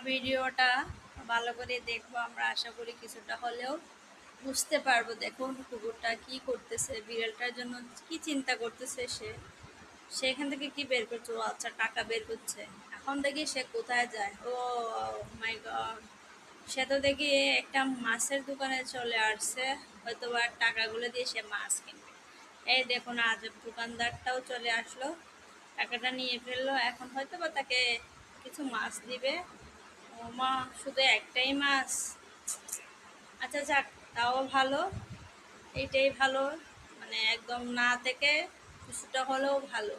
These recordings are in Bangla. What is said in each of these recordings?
ভিডিওটা ভালো করে দেখবো আমরা, আশা করি কিছুটা হলেও বুঝতে পারবো। দেখুন কুকুরটা কি করতেছে, বিড়ালটার জন্য কি চিন্তা করতেছে সে। সেখান থেকে কি বের করছে? ও আচ্ছা, টাকা বের করছে। এখন দেখি সে কোথায় যায়। ও মাই গড, সে তো দেখি একটা মাছের দোকানে চলে আসছে, হয়তো বা টাকাগুলো দিয়ে সে মাছ কিনবে। এই দেখুন আজব দোকানদারটাও চলে আসলো, টাকাটা নিয়ে ফেললো। এখন হয়তো বা তাকে কিছু মাছ দিবে। ও মা, শুধু একটাই মাছ? আচ্ছা যাক, তাও ভালো, এইটাই ভালো। মানে একদম না থেকে কিছুটা হলেও ভালো।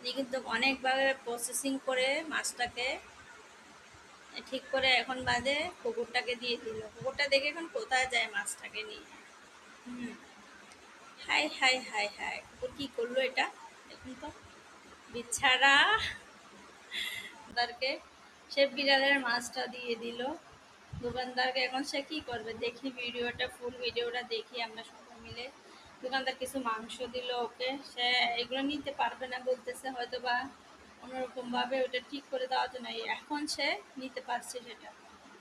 যে কিন্তু অনেকভাবে প্রসেসিং করে মাছটাকে ঠিক করে এখন বাদে কুকুরটাকে দিয়ে দিল। কুকুরটা দেখে এখন কোথায় যায় মাছটাকে নিয়ে। হুম, হাই হাই হাই হাই, কুকুর কি করলো এটা? দেখুন তো, বিছাড়া দোকানদারকে সে বিড়ালের মাছটা দিয়ে দিল দোকানদারকে। এখন সে কি করবে? দেখি ভিডিওটা, ফুল ভিডিওটা দেখি আমরা সবাই মিলে। দোকানদার কিছু মাংস দিল ওকে, সে এগুলো নিতে পারবে না বলতেছে, হয়তো বা অন্যরকম ভাবে ওটা ঠিক করে দেওয়ার জন্য এখন সে নিতে পারছে সেটা।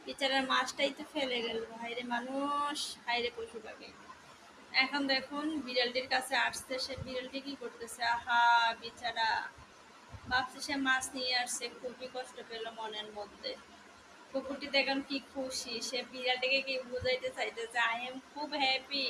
বিচারের মাছটাই তো ফেলে গেল। হাইরে মানুষ, হাইরে পশু পাখি। এখন দেখুন বিড়ালটির কাছে আসছে, সে বিড়ালটি কি করতেছে, আহা বিচারা, ভাবছে সে মাছ নিয়ে আসছে, খুবই কষ্ট পেলো মনের মধ্যে। কুকুরটি দেখুন কি খুশি, সে বিড়ালটিকে কি বুঝাইতে চাইতেছে, আই এম খুব হ্যাপি,